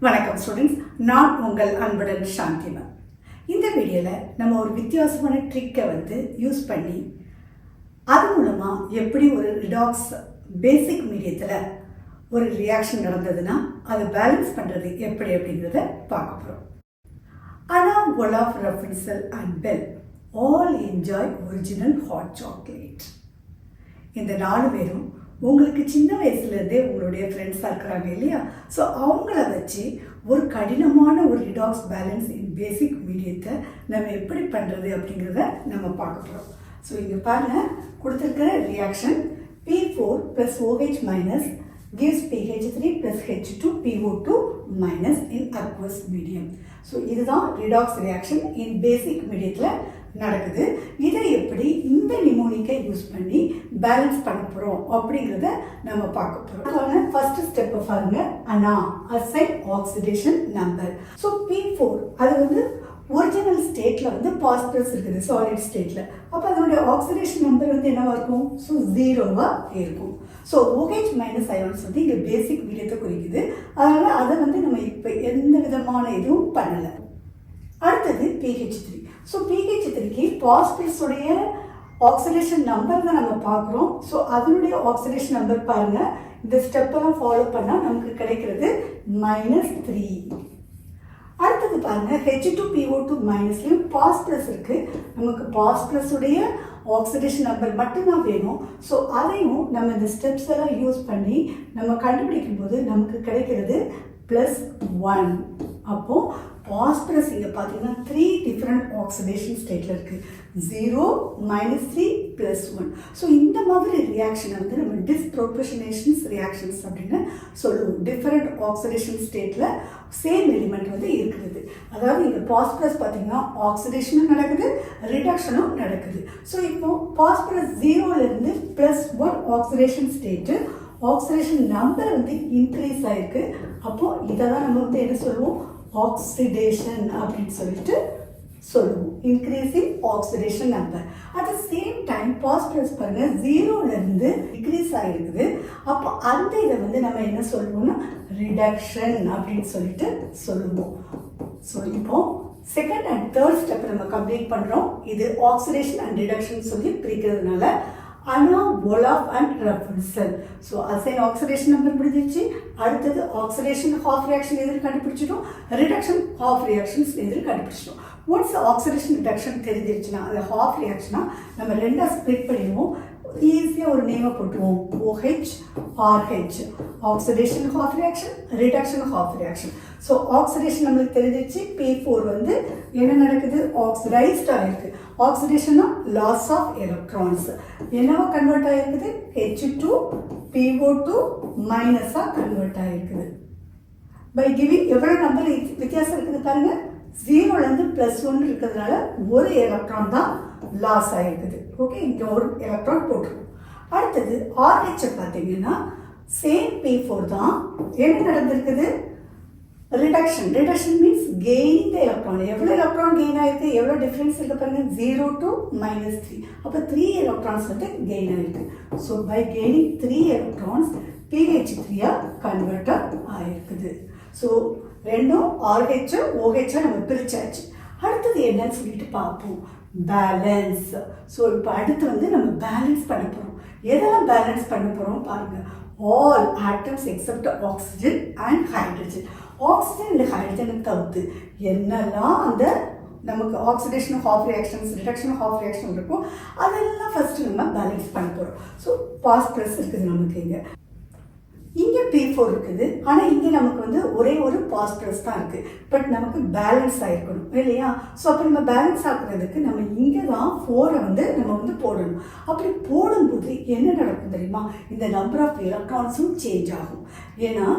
வணக்கம் ஸ்டூடெண்ட்ஸ், நான் உங்கள் அன்புடன் சாந்திமா. இந்த வீடியோவில் நம்ம ஒரு வித்தியாசமான ட்ரிக்கை யூஸ் பண்ணி அது மூலமாக எப்படி ஒரு ரிடாக்ஸ் பேசிக் மீடியத்தில் ஒரு ரியாக்ஷன் நடந்ததுன்னா அதை பேலன்ஸ் பண்ணுறது எப்படி அப்படிங்கிறத பார்க்க போகிறோம். ஆனால் Olaf, Rapunzel and Belle all enjoy original hot chocolate. இந்த 4 பேரும் உங்களுக்கு சின்ன வயசுலேருந்தே உங்களுடைய ஃப்ரெண்ட்ஸாக இருக்கிறாங்க இல்லையா? ஸோ அவங்கள வச்சு ஒரு கடினமான ஒரு ரிடாக்ஸ் பேலன்ஸ் இன் பேசிக் மீடியத்தை நம்ம எப்படி பண்ணுறது அப்படிங்கிறத நம்ம பார்க்க போகிறோம். ஸோ இங்கே பாருங்கள், கொடுத்துருக்கிற reaction P4 + OH minus gives PH3 + H2 PO2 minus in aqueous medium. So இதுதான் ரிடாக்ஸ் ரியாக்ஷன் இன் பேசிக் மீடியத்தில் நடக்குது. இதை எப்படி இந்த நிமோனிக்கை யூஸ் பண்ணி பேலன்ஸ் பண்ண போகிறோம் அப்படிங்கிறத நம்ம பார்க்க போகிறோம். ஃபர்ஸ்ட் ஸ்டெப்பை பாருங்க, அனா assign oxidation number. So P4 அது ஒரிஜினல் ஸ்டேட்டில் பாஸ்பரஸ் இருக்குது, சாலிட் ஸ்டேட்டில். அப்போ அதனுடைய ஆக்சிடேஷன் நம்பர் என்னவா இருக்கும்? ஸோ 0வாக இருக்கும். ஸோ OH மைனஸ் அயான்ஸ் இங்கே பேசிக் மீடியத்தை குறிக்குது. அதனால் அதை நம்ம இப்போ எந்த விதமான இதுவும் பண்ணலை. அடுத்தது PH3. ஸோ PH3க்கு பாஸ்பரஸுடைய ஆக்சிடேஷன் நம்பர் தான் நம்ம பார்க்குறோம். ஸோ அதனுடைய ஆக்சிடேஷன் நம்பர் பாருங்கள், இந்த ஸ்டெப்பெல்லாம் ஃபாலோ பண்ணால் நமக்கு கிடைக்கிறது -3. அடுத்தது பாருங்கள், H2PO2 மைனஸ்லையும் பாஸ்பரஸ் இருக்குது. நமக்கு பாஸ்பரஸுடைய ஆக்சிடேஷன் நம்பர் மட்டும்தான் வேணும். ஸோ அதையும் நம்ம இந்த ஸ்டெப்ஸ் எல்லாம் யூஸ் பண்ணி நம்ம கண்டுபிடிக்கும் போது நமக்கு கிடைக்கிறது +1. அப்போது பாஸ்பரஸ் இங்கே பார்த்தீங்கன்னா 3 டிஃப்ரெண்ட் ஆக்சிடேஷன் ஸ்டேட்டில் இருக்குது, 0, -3, +1. ஸோ இந்த மாதிரி ரியாக்ஷனை நம்ம டிஸ்ப்ரோபோர்ஷனேஷன்ஸ் ரியாக்ஷன்ஸ் அப்படின்னு சொல்லுவோம். டிஃப்ரெண்ட் ஆக்சிடேஷன் ஸ்டேட்டில் சேம் எலிமெண்ட் இருக்கிறது. அதாவது இங்கே பாஸ்பரஸ் பார்த்தீங்கன்னா ஆக்சிடேஷனும் நடக்குது, ரிடக்ஷனும் நடக்குது. ஸோ இப்போ பாஸ்பரஸ் 0லேருந்து +1 oxidation state, oxidation number increase ஆகிருக்கு. அப்போது இதை தான் நம்ம என்ன சொல்லுவோம்? ஆக்சிடேஷன் அப்படின்னு சொல்லுவோம். Increasing oxidation number. At the same time phosphorus பாருங்க 0லேருந்து டிக்ரீஸ் ஆகிருக்குது. அப்போ அந்த இதை நம்ம என்ன சொல்லுவோம்னா ரிடக்ஷன் அப்படின்னு சொல்லுவோம். ஸோ இப்போ செகண்ட் அண்ட் தேர்ட் ஸ்டெப் நம்ம கம்ப்ளீட் பண்ணுறோம். இது ஆக்சிடேஷன் அண்ட் ரிடக்ஷன் பிரிக்கிறதுனால அனா, Olaf and Rapunzel. So assign oxidation number முடிஞ்சிச்சு. அடுத்தது ஆக்சிடேஷன் ஹாஃப் ரியாக்ஷன் எதில் கண்டுபிடிச்சிட்டோம், ரிடக்ஷன் ஹாஃப் ரியாக்ஷன்ஸ் எதில் கண்டுபிடிச்சிட்டோம். ஒன்ஸ் ஆக்சிடேஷன் ரிடக்ஷன் தெரிஞ்சிருச்சுன்னா அது ஹாஃப் ரியாக்ஷனா நம்ம 2ஆக ஸ்ப்ளிட் பண்ணிடுவோம். ஈஸியாக ஒரு நேமை போட்டுருவோம், OH, RH. Oxidation half reaction, reduction half reaction. So oxidation நம்மளுக்கு தெரிஞ்சிச்சு. P4 என்ன நடக்குது? ஆக்சிடைஸ்ட் ஆகிருக்கு. ஆக்சிடேஷன்னா லாஸ் ஆஃப் எலக்ட்ரான்ஸ். என்னவா கன்வெர்ட் ஆகிருக்குது? H2PO2 மைனஸாக கன்வெர்ட் ஆகிருக்குது. பை கிவிங் எவ்வளோ நம்பர் வித்தியாசம் இருக்குது பாருங்கள், 0லேருந்து +1 இருக்கிறதுனால ஒரு எலக்ட்ரான் தான் லாஸ் ஆகிருக்குது. ஓகே, இங்கே ஒரு எலக்ட்ரான் போட்டுருவோம். அடுத்தது RH பார்த்தீங்கன்னா சேம் P4 தான். என்ன நடந்திருக்குது? Reduction. Reduction means gain the electron. எவ்வளோ எலக்ட்ரான் கெயின் ஆகிருக்கு, எவ்வளோ டிஃப்ரென்ஸ் இருக்குது பாருங்கள், 0 to -3. அப்போ 3 எலக்ட்ரான்ஸ் கெயின் ஆகிருக்கு. So by gaining 3 electrons PH3 convert ஆகிருக்குது. ஸோ ரெண்டும் RH, OH நம்ம பிரிச்சாச்சு. அடுத்தது என்னன்னு பார்ப்போம், பேலன்ஸ். ஸோ இப்போ அடுத்து நம்ம பேலன்ஸ் பண்ண போகிறோம். எதெல்லாம் பேலன்ஸ் பண்ண போகிறோம் பாருங்கள், all atoms accept oxygen and hydrogen. Oxygen and ஹைட்ரஜனை தவிர்த்து என்னெல்லாம் நமக்கு oxidation half reactions, reduction half reaction இருக்கும், அதெல்லாம் ஃபஸ்ட்டு நம்ம பேலன்ஸ் பண்ண போகிறோம். ஸோ பாஸ்பரஸ் இருக்குது நமக்கு இங்கே P4 இருக்குது. ஆனால் இங்கே நமக்கு ஒரே ஒரு பாஸ்பரஸ் தான் இருக்குது. பட் நமக்கு பேலன்ஸ் ஆகிருக்கணும் இல்லையா? ஸோ அப்போ நம்ம பேலன்ஸ் ஆக்குறதுக்கு நம்ம இங்கே தான் 4 நம்ம போடணும். அப்படி போடும்போது என்ன நடக்கும் தெரியுமா? இந்த நம்பர் ஆஃப் எலக்ட்ரான்ஸும் சேஞ்ச் ஆகும். ஏன்னா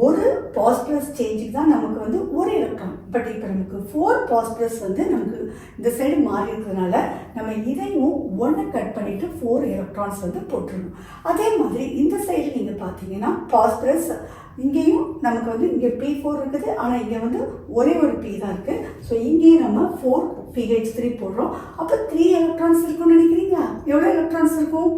ஒரு பாஸ்பரஸ் சேஞ்சுக்கு தான் நமக்கு ஒரு எலக்ட்ரான். பட் இப்போ நமக்கு 4 பாஸ்பரஸ் நமக்கு இந்த சைடு மாறி இருக்கிறதுனால நம்ம இதையும் 1 கட் பண்ணிவிட்டு 4 எலக்ட்ரான்ஸ் போட்டுருணும். அதே மாதிரி இந்த சைடு நீங்கள் பார்த்தீங்கன்னா பாஸ்பரஸ் இங்கேயும் நமக்கு இங்கே P4 இருக்குது. ஆனால் இங்கே ஒரே ஒரு P தான் இருக்குது. ஸோ இங்கேயும் நம்ம 4 PH3 போடுறோம். அப்போ 3 எலக்ட்ரான்ஸ் இருக்கும்னு நினைக்கிறீங்களா? எவ்வளோ எலக்ட்ரான்ஸ் இருக்கும்?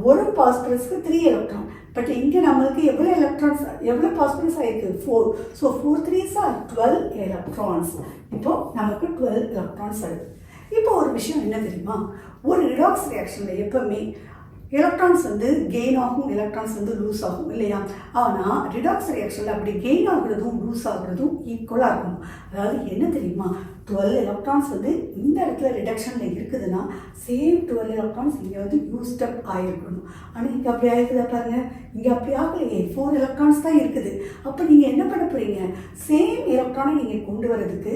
ஒரு பாஸ்பரஸ்க்கு 3 எலக்ட்ரான். பட் இங்கே நம்மளுக்கு எவ்வளோ பாசிபிள்ஸ் ஆயிருக்கு 4. So 4 3s are 12 electrons. இப்போது நமக்கு 12 எலக்ட்ரான்ஸ் வருது. இப்போ ஒரு விஷயம் என்ன தெரியுமா, ஒரு ரிடாக்ஸ் ரியாக்ஷனில் எப்போவுமே எலக்ட்ரான்ஸ் வந்து கெயின் ஆகும், எலக்ட்ரான்ஸ் வந்து லூஸ் ஆகும் இல்லையா. ஆனால் ரிடாக்ஸ் ரியாக்ஷனில் அப்படி கெயின் ஆகுறதும் லூஸ் ஆகுறதும் ஈக்குவலாக இருக்கும். அதாவது என்ன தெரியுமா, 12 எலக்ட்ரான்ஸ் வந்து இந்த இடத்துல ரிடக்ஷனில் இருக்குதுன்னா சேம் 12 எலக்ட்ரான்ஸ் இங்கே வந்து யூஸ்டப் ஆகிருக்கணும். ஆனால் இங்கே அப்படி ஆகிருக்குதா பாருங்கள், இங்கே அப்படி ஆகலையே, 4 எலக்ட்ரான்ஸ் தான் இருக்குது. அப்போ நீங்கள் என்ன பண்ண போகிறீங்க, சேம் எலக்ட்ரானை நீங்கள் கொண்டு வரதுக்கு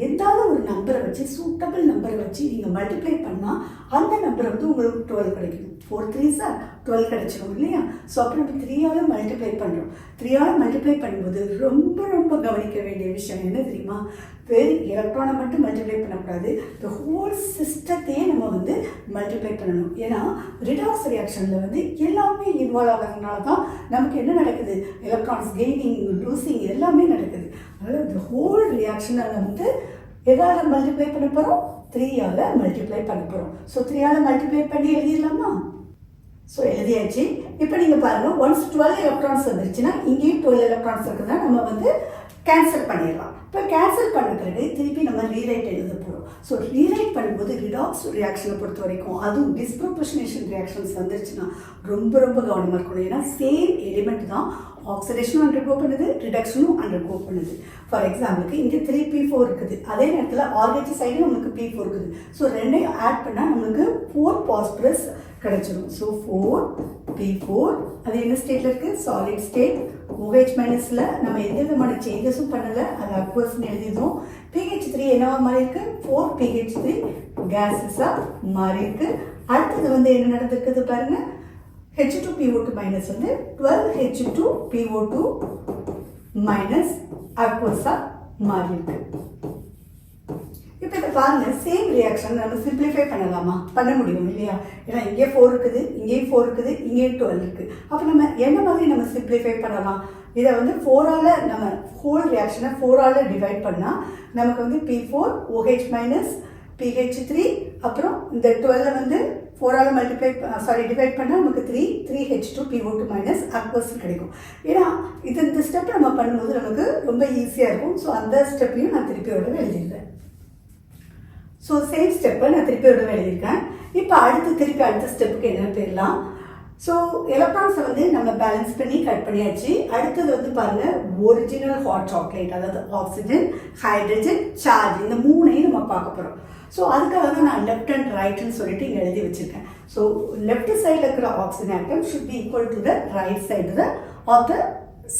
எந்தாவது ஒரு நம்பரை வச்சு, சூட்டபிள் நம்பரை வச்சு நீங்கள் மல்டிப்ளை பண்ணால் அந்த நம்பரை வந்து உங்களுக்கு 12 கிடைக்கும். 4 3s are 12 கிடைச்சிடும் இல்லையா. ஸோ அப்புறம் நம்ம 3ஆல் மல்டிப்ளை பண்ணுறோம். 3ஆல் மல்டிப்ளை பண்ணும்போது ரொம்ப ரொம்ப கவனிக்க வேண்டிய விஷயம் என்ன தெரியுமா, வெறும் எலக்ட்ரானை மட்டும் மல்டிப்ளை பண்ணக்கூடாது, இந்த ஹோல் சிஸ்டத்தையே நம்ம வந்து மல்டிப்ளை பண்ணணும். ஏன்னா ரிடாக்ஸ் ரியாக்ஷனில் வந்து எல்லாமே இன்வால்வ் ஆகிறதுனால தான் நமக்கு என்ன நடக்குது, எலக்ட்ரான்ஸ் கெய்னிங் லூசிங் எல்லாமே நடக்குது. அதனால் இந்த ஹோல் ரியாக்ஷனை வந்து எதால் மல்டிப்ளை பண்ண போகிறோம், 3ஆல் மல்டிப்ளை பண்ண போகிறோம். ஸோ 3ஆல் மல்டிப்ளை பண்ணி எழுதிடலாமா. ஸோ எழுதியாச்சு. இப்போ நீங்கள் பாருங்கள், ஒன்ஸ் 12 எலக்ட்ரான்ஸ் வந்துருச்சுன்னா இங்கேயும் 12 எலக்ட்ரான்ஸ் இருக்குதுன்னா நம்ம வந்து கேன்சல் பண்ணிடலாம். இப்போ கேன்சல் பண்ண பிறகு திருப்பி நம்ம ரீரைட் எழுத போகிறோம். ஸோ ரீரைட் பண்ணும்போது ரிடாக்ஸ் ரியாக்ஷனை பொறுத்த வரைக்கும், அதுவும் டிஸ்ப்ரொபோர்ஷனேஷன் ரியாக்ஷன்ஸ் வந்துருச்சுன்னா ரொம்ப ரொம்ப கவனமாக இருக்கணும். ஏன்னா சேம் எலிமெண்ட் தான் ஆக்சிடேஷனும் அண்டர்கோ பண்ணுது, ரிடக்ஷனும் அண்டர்கோ பண்ணுது. ஃபார் எக்ஸாம்பிளுக்கு இங்கே 3p4 இருக்குது, அதே நேரத்தில் RH சைடு நம்மளுக்கு p4 இருக்குது. ஸோ ரெண்டையும் ஆட் பண்ணால் நம்மளுக்கு 4 பாஸ்பரஸ் கிடைச்சிடும். ஸோ 4p4 அது என்ன ஸ்டேட்டில் இருக்குது, சாலிட் ஸ்டேட். OH மைனஸில் நம்ம எந்த விதமான சேஞ்சஸும் பண்ணலை, அது அக்வஸ்ன்னு எழுதிடுவோம். pH3 என்னவா மாறி இருக்கு, 4pH3 கேஸஸாக மாறி இருக்கு. அடுத்தது வந்து என்ன நடந்திருக்குது பாருங்கள், H2PO2 மைனஸ் வந்து 12H2PO2 மைனஸ் அக்வஸாக மாறி இருக்கு. இப்போ இதை பாருங்கள், சேம் ரியாக்ஷன் நம்ம சிம்பிளிஃபை பண்ணலாமா, பண்ண முடியும் இல்லையா. ஏன்னா இங்கே 4 இருக்குது, இங்கேயும் 4 இருக்குது, இங்கேயும் 12 இருக்குது. அப்போ நம்ம என்ன மாதிரி நம்ம சிம்பிளிஃபை பண்ணலாம், இதை வந்து 4ஆல் நம்ம ஹோல் ரியாக்ஷனை 4ஆல் டிவைட் பண்ணால் நமக்கு வந்து P4 OH மைனஸ் pH3 அப்புறம் இந்த 12 வந்து 4ஆல் டிவைட் பண்ணால் நமக்கு 3H2PO2 மைனஸ் அக்வஸ் கிடைக்கும். ஏன்னா இந்த ஸ்டெப் நம்ம பண்ணும்போது நமக்கு ரொம்ப ஈஸியாக இருக்கும். ஸோ அந்த ஸ்டெப்பையும் நான் திருப்பியோட எழுதிடுறேன். ஸோ சேம் ஸ்டெப்பை நான் திருப்பியோட எழுதியிருக்கேன். இப்போ அடுத்த ஸ்டெப்புக்கு என்ன போயிடலாம். ஸோ எலக்ட்ரான்ஸை வந்து நம்ம பேலன்ஸ் பண்ணி கட் பண்ணியாச்சு. அடுத்தது வந்து பாருங்கள், ஒரிஜினல் ஹாட் சாக்லேட், அதாவது ஆக்சிஜன், ஹைட்ரஜன், சார்ஜ், இந்த 3ஐயும் நம்ம பார்க்க போகிறோம். ஸோ அதுக்காக தான் நான் லெஃப்ட் அண்ட் ரைட்னு சொல்லிட்டு இங்கே எழுதி வச்சுருக்கேன். ஸோ லெஃப்ட் சைடில் இருக்கிற oxygen atom should be equal to the right side of the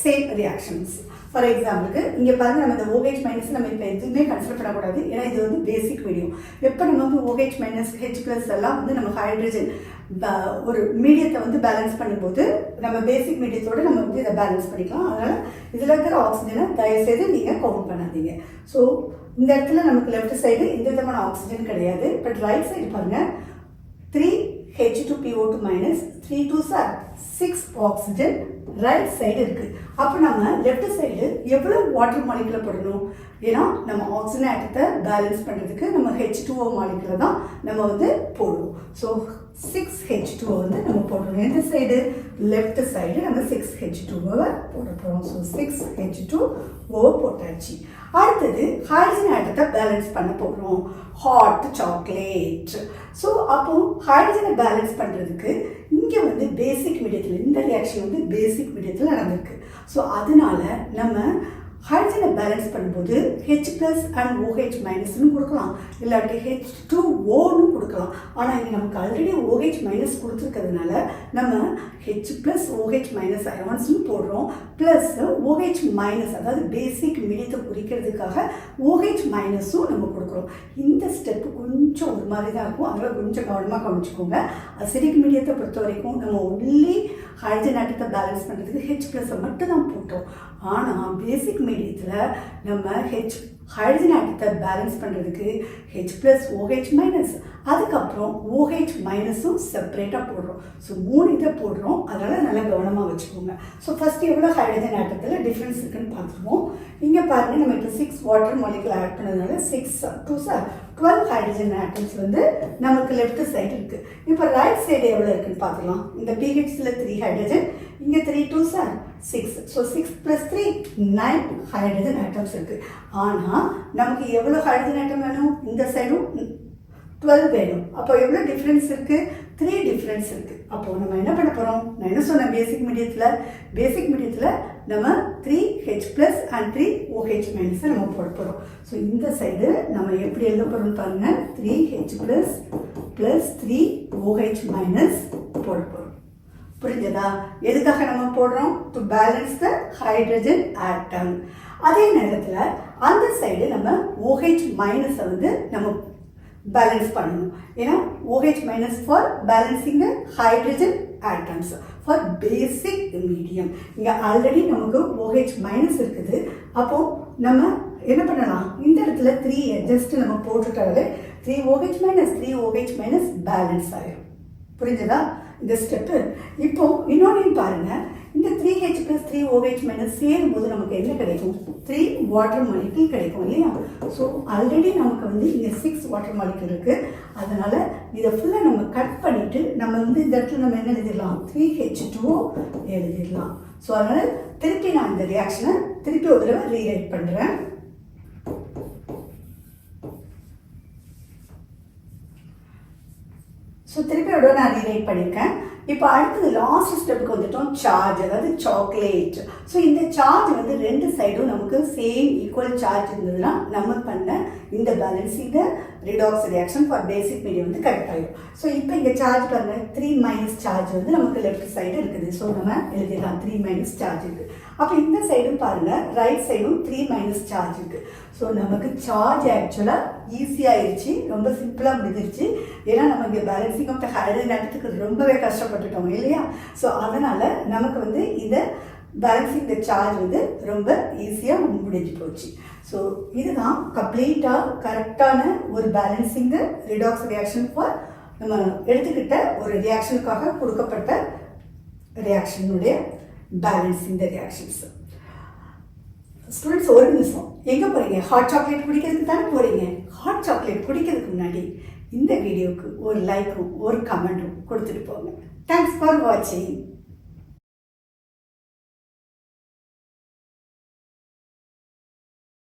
same reactions. For எக்ஸாம்பிளுக்கு இங்கே பாருங்கள், நம்ம இந்த OH மைனஸ் நம்ம இப்போ எதுவுமே கன்சிடர் பண்ணக்கூடாது. ஏன்னா இது வந்து பேசிக் வீடியோ. எப்போ நம்ம வந்து OH மைனஸ் H+ எல்லாம் வந்து நம்ம ஹைட்ரஜன் ஒரு மீடியத்தை வந்து பேலன்ஸ் பண்ணும்போது நம்ம பேசிக் மீடியத்தோடு நம்ம வந்து இதை பேலன்ஸ் பண்ணிக்கலாம். அதனால் இதில் இருக்கிற ஆக்சிஜனை தயவுசெய்து நீங்கள் கவுண்ட் பண்ணாதீங்க. ஸோ இந்த இடத்துல நமக்கு லெஃப்ட் சைடு எந்த விதமான ஆக்சிஜன் கிடையாது. பட் ரைட் சைடு பாருங்கள், 3H2PO2 minus 3 2s are 6 oxygen right side இருக்குது. அப்போ நம்ம லெஃப்ட் சைடு எவ்வளோ வாட்டர் மாலிகுலை போடணும், ஏன்னா நம்ம ஆக்சிஜன் ஆட்டத்தை பேலன்ஸ் பண்ணுறதுக்கு நம்ம H2O மாலிகுலை தான் நம்ம வந்து போடுவோம். ஸோ 6H2O வந்து நம்ம போடுறோம். எந்த சைடு, லெஃப்ட் சைடு நம்ம 6H2O போட போகிறோம். ஸோ 6H2O போட்டாச்சு. அடுத்தது ஹைட்ரஜன் ஆட்டத்தை பேலன்ஸ் பண்ண போகிறோம், ஹாட் சாக்லேட். ஸோ அப்போ ஹைட்ரஜனை பேலன்ஸ் பண்ணுறதுக்கு இங்கே வந்து பேசிக் மீடியத்தில், இந்த ரியாக்ஷன் வந்து பேசிக் மீடியத்தில் நடந்திருக்கு. ஸோ அதனால நம்ம ஹைட்ரஜனை பேலன்ஸ் பண்ணும்போது H+ அண்ட் OH மைனஸ்னு கொடுக்கலாம், இல்லாட்டி H2Oன்னு கொடுக்கலாம். ஆனால் இங்கே நமக்கு ஆல்ரெடி OH மைனஸ் கொடுத்துருக்கிறதுனால நம்ம H+ OH மைனஸ் அயான்ஸ்னு போடுறோம். ப்ளஸ் OH மைனஸ், அதாவது பேசிக் மீடியத்தை குறிக்கிறதுக்காக OH மைனஸும் நம்ம கொடுக்குறோம். இந்த ஸ்டெப்பு கொஞ்சம் ஒரு மாதிரி தான் இருக்கும், அதனால் கொஞ்சம் கவனமாக கவனிச்சுக்கோங்க. அசிடிக் மீடியத்தை பொறுத்த வரைக்கும் நம்ம ஒன்லி ஹைட்ரஜன் ஆட்டத்தை பேலன்ஸ் பண்ணுறதுக்கு H+ மட்டும் தான் போட்டோம். ஆனால் பேசிக் மீடியத்தில் நம்ம ஹைட்ரஜன் ஆட்டத்தை பேலன்ஸ் பண்ணுறதுக்கு H+OH- அதுக்கப்புறம் OH- செப்பரேட்டாக போடுறோம். ஸோ 3 இதை போடுறோம். அதனால் நல்லா கவனமாக வச்சுக்கோங்க. ஸோ ஃபஸ்ட்டு எவ்வளோ ஹைட்ரஜன் ஆட்டத்தில் டிஃப்ரென்ஸ் இருக்குன்னு பார்த்துருவோம். இங்கே பாருங்கள், நம்ம இப்போ 6 வாட்டர் மாலிகுல் ஆட் பண்ணதுனால 6 2 12 ஹைட்ரஜன் ஆட்டம்ஸ் வந்து நமக்கு லெஃப்ட் சைடு இருக்குது. இப்போ ரைட் சைடு எவ்வளோ இருக்குன்னு பார்த்துக்கலாம். இந்த pHல் 3 ஹைட்ரஜன், இங்கே 3 2 6. ஸோ 6 + 3 9 ஹைட்ரஜன் ஆட்டம்ஸ் இருக்குது. ஆனால் நமக்கு எவ்வளோ ஹைட்ரஜன் ஆட்டம் வேணும்? இந்த சைடும் 12 வேணும். அப்போ எவ்வளோ டிஃப்ரென்ஸ் இருக்குது? 3 டிஃப்ரென்ஸ் இருக்குது. அப்போது நம்ம என்ன பண்ண போகிறோம்? நான் என்ன சொன்னேன், பேசிக் மீடியத்தில் நம்ம 3H+ and 3OH- நம்ம போட போகிறோம். ஸோ இந்த சைடு நம்ம எப்படி எழுத போகிறோம்னு பாருங்கள், 3H+ + 3OH- போட போகிறோம். புரிஞ்சதா? எதுக்காக நம்ம போடுறோம்? To balance the hydrogen atom. அதே நேரத்தில் அந்த சைடு நம்ம OH- வந்து நம்ம பேலன்ஸ் பண்ணணும். ஏன்னா OH- for balancing the hydrogen atoms for basic medium. இங்கே ஆல்ரெடி நமக்கு OH- இருக்குது. அப்போது நம்ம என்ன பண்ணலாம், இந்த இடத்துல 3 ஜஸ்ட் நம்ம போட்டுட்டாலே 3OH- 3OH- பேலன்ஸ் ஆகிடும். புரிஞ்சதா இந்த ஸ்டெப்பு? இப்போ இன்னொன்று பாருங்கள், இந்த 3H + 3OH- சேரும்போது நமக்கு என்ன கிடைக்கும்? 3 வாட்டர் மாலிகுல் கிடைக்கும் இல்லையா? ஸோ ஆல்ரெடி நமக்கு வந்து இங்கே 6 வாட்டர் மாலிகுல் இருக்குது. அதனால் இதை ஃபுல்லாக நம்ம கட் பண்ணிவிட்டு நம்ம வந்து இந்த இடத்துல நம்ம என்ன எழுதிடலாம்? 3H2O எழுதிடலாம். ஸோ அதனால் திருப்பி நான் இந்த ரியாக்ஷனை திருப்பி ஒரு தடவை ரீரைட் பண்ணுறேன். ஸோ திருப்பி ஒரு நான் ரீரைட் பண்ணியிருக்கேன். இப்போ அடுத்தது லாஸ்ட் ஸ்டெப்புக்கு வந்துட்டோம், சார்ஜ், அதாவது சாக்லேட். ஸோ இந்த சார்ஜ் வந்து 2 சைடும் நமக்கு சேம் ஈக்குவல் சார்ஜ் இருந்ததுன்னா நம்ம பண்ண இந்த balancing redox reaction for basic medium வந்து கரெக்ட் ஆகிடும். ஸோ இப்போ இங்கே சார்ஜ் பாருங்கள், 3- சார்ஜ் வந்து நமக்கு லெஃப்ட் சைடு இருக்குது. ஸோ நம்ம எழுதிடலாம் 3- சார்ஜ் இருக்குது. அப்போ இந்த சைடும் பாருங்கள், ரைட் சைடும் 3- சார்ஜ் இருக்குது. ஸோ நமக்கு சார்ஜ் ஆக்சுவலாக ஈஸியாகிடுச்சு, ரொம்ப சிம்பிளாக முடிஞ்சிருச்சு. ஏன்னா நம்ம இங்கே பேலன்சிங் ஆஃப் த ஹைட்ரஜன் ஆட்டத்துக்கு ரொம்பவே கஷ்டப்பட்டுட்டோம் இல்லையா? ஸோ அதனால் நமக்கு வந்து இதை பேலன்சிங் த சார்ஜ் வந்து ரொம்ப ஈஸியாக முடிஞ்சு போச்சு. ஸோ இதுதான் கம்ப்ளீட்டாக கரெக்டான ஒரு balancing the redox reaction for நம்ம எடுத்துக்கிட்ட ஒரு ரியாக்ஷனுக்காக கொடுக்கப்பட்ட ரியாக்ஷனுடைய பேலன்சிங் த ரியாக்ஷன்ஸ். ஸ்டூடெண்ட்ஸ், ஒரு நிமிஷம், எங்கே போகிறீங்க? ஹாட் சாக்லேட் குடிக்கிறதுக்கு தானே போகிறீங்க. ஹாட் சாக்லேட் குடிக்கிறதுக்கு முன்னாடி இந்த வீடியோவுக்கு ஒரு லைக்கும் ஒரு கமெண்ட்டும் கொடுத்துட்டு போங்க. தேங்க்ஸ் ஃபார் வாட்சிங்.